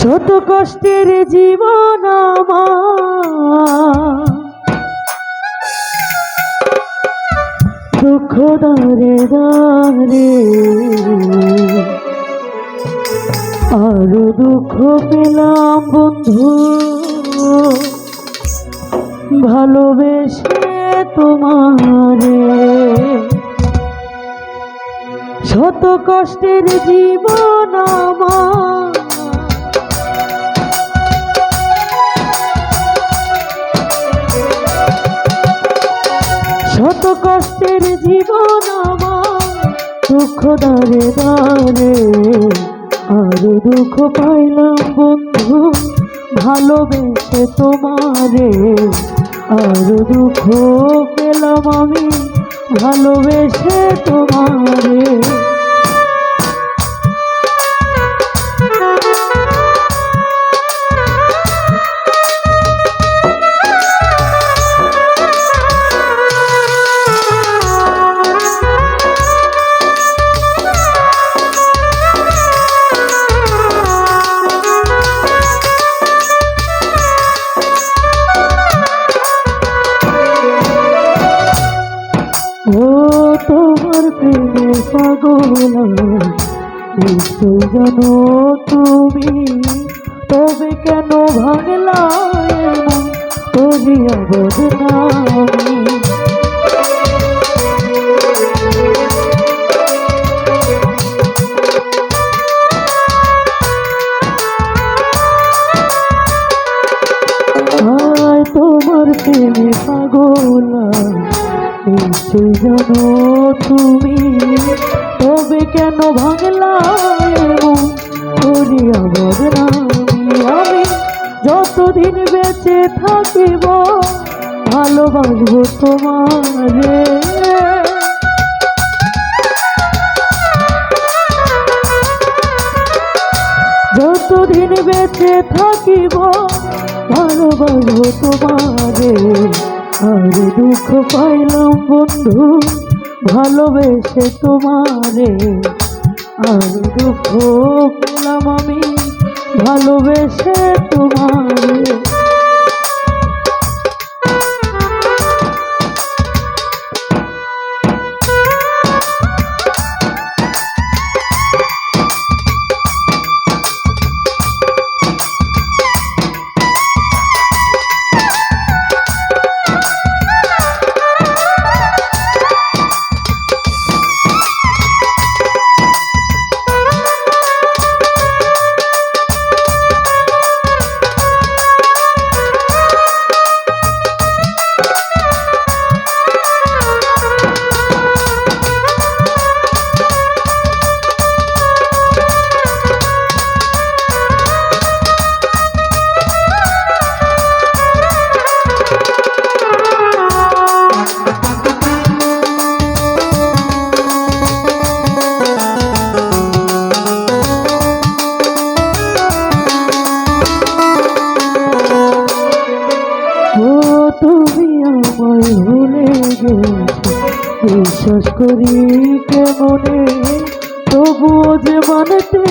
শত কষ্টের জীবন আমার, দুঃখ দারে দারে আরো দুঃখ পেলাম বন্ধু, ভালোবেসে তোমারে। শত কষ্টের জীবন আমার, শত কষ্টের জীবন আমার, দুঃখ দারে দারে আরো দুঃখ পাইলাম বন্ধু, ভালোবেসে তোমারে। আরো দুঃখ পেলাম আমি, ভালোবেসে তোমারে। ও তোমার প্রেমে পাগল নিশ্চয় জানো তুমি, তবে কেন ভাঙলা এমন করিয়া বদনামি। আয় তোমার প্রেমে পাগল নিশ্চয় জানো তুমি, তবে কেন ভাঙলা এমন করিয়া বদনামি। আমি যতদিন বেঁচে থাকিব ভালোবাসবো তোমারে, যতদিন বেঁচে থাকিব ভালোবাসবো তোমারে। আর দুঃখ পাইলাম বন্ধু, ভালোবেসে তোমারে। আর দুঃখ পেলাম আমি, ভালোবেসে তোমারে। তুমি আমায় ভুলে গেছো, বিশ্বাস করি কেমনে, তবুও যে মানতে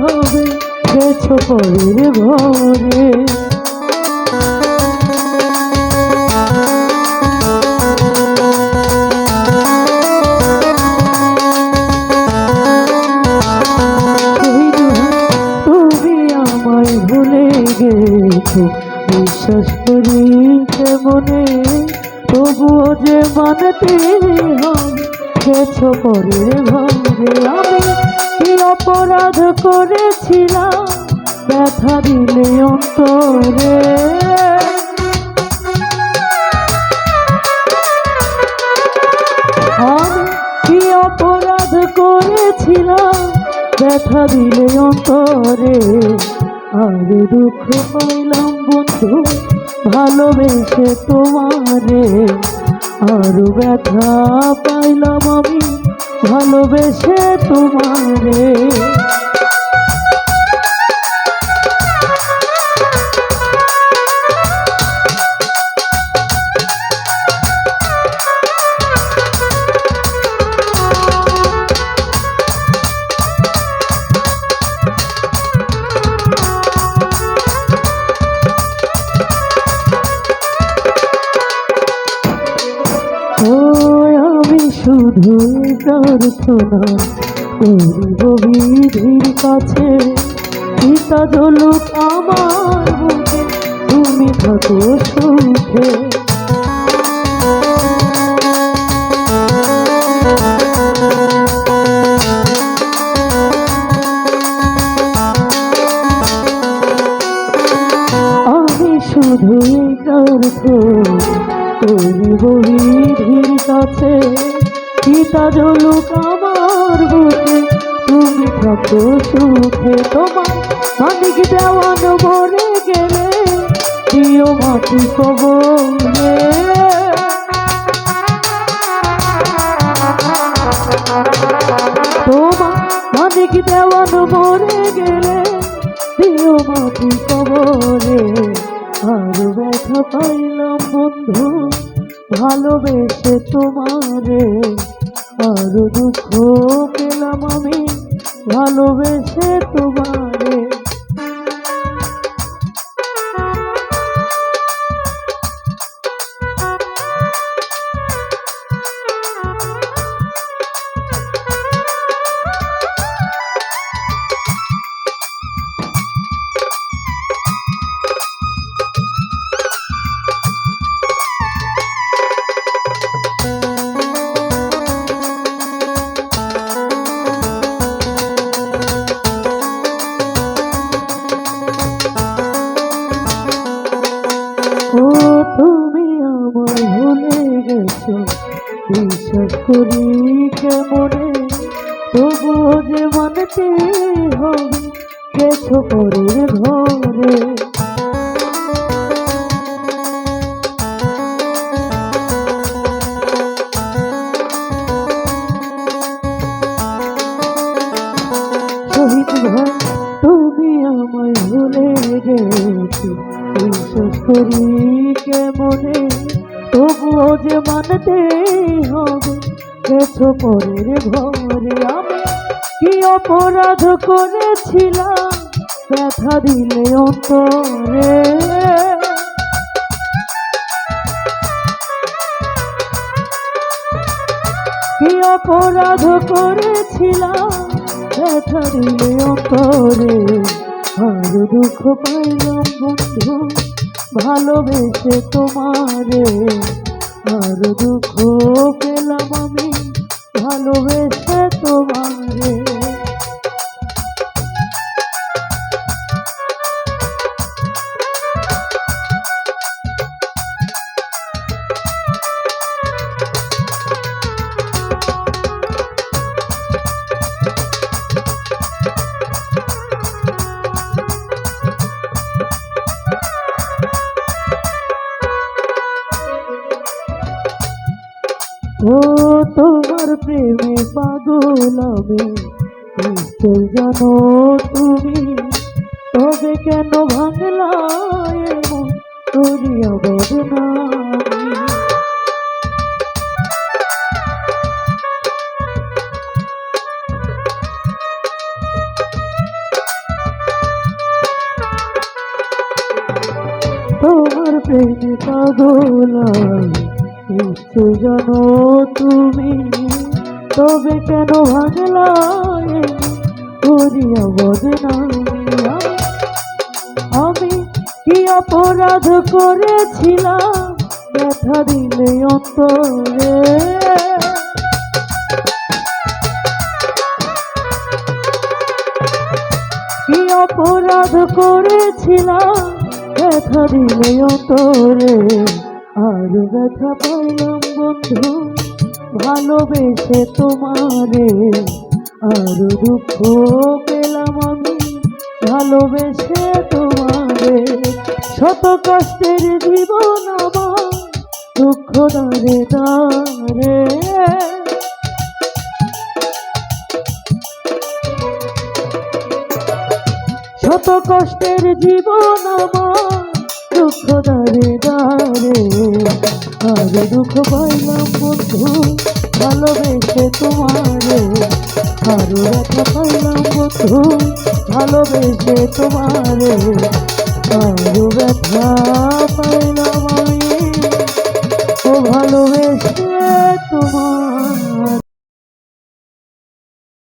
হবে গেছো পরের ঘরে। তুমি আমায় ভুলে গেছো, বিশ্বাস করি কেমনে, তবুও যে মানতে হবে গেছো পরের ঘরে। আমি কি অপরাধ করেছিলাম ব্যথা দিলে অন্তরে, আমি কি অপরাধ করেছিলাম ব্যথা দিলে অন্তরে। আর দুঃখ পাইলাম বন্ধু, ভালোবেসে তোমারে। আরো ব্যথা পাইলাম আমি, ভালোবেসে তোমারে। শুধু প্রার্থনা করিব বিধির কাছে, পিতা জলুক আমার বুকে, তুমি থাকো সুখে। আমি শুধু প্রার্থনা করিব বিধির কাছে, পিতা জলুক আমার বুকে, তুমি থাকো সুখে। তোমার মানিক দেওয়ান মরে গেলে দিও মাটি কবরে, তোমার মানিক দেওয়ান মরে গেলে দিও মাটি কবরে। আর ব্যথা পাইলাম বন্ধু ভালোবেসে তোমারে, আর দুঃখ পেলাম আমি ভালোবেসে তোমারে। ও তুমি আমায় ভুলে গেছো, বিশ্বাস করি কেমনে, তবুও যে মানতে হবে গেছো পরের ঘরে। শহীদ ভাই তুমি আমায় ভুলে গেছো, বিশ্বাস করি কেমনে, তবুও যে মানতে হবে গেছো পরের ঘরে। আমি কি অপরাধ করেছিলাম ব্যথা দিলে অন্তরে, কি অপরাধ করেছিলাম ব্যথা দিলে অন্তরে। আর দুঃখ পাইলাম বন্ধু ভালোবেসে তোমারে, আর দুঃখ পেলাম আমি ভালোবেসে তোমারে। ও তোমার প্রেমে পাগল আমি, নিশ্চয় জানো তুমি, তবে কেন ভাঙলা এমন করিয়া বদনামি। তোমার প্রেমে পাগল আমি, নিশ্চয় জানো তুমি, তবে কেন ভাঙলা করিয়া বদনামি। আমি কি অপরাধ করেছিলাম ব্যথা দিলে অন্তরে, কি অপরাধ করেছিলাম ব্যথা দিলে অন্তরে। আর ব্যথা পাইলাম বন্ধু ভালোবেসে তোমারে, আর দুঃখ পেলাম আমি ভালোবেসে তোমারে। শত কষ্টের জীবন আমার দুঃখ দারে দারে, শত কষ্টের জীবন আমার দুঃখ দারে দারে। আর দুঃখ পাইলাম বন্ধু ভালোবেসে তোমারে, আর ব্যথা পাইলাম বন্ধু ভালোবেসে তোমারে, আর ব্যথা পাইলাম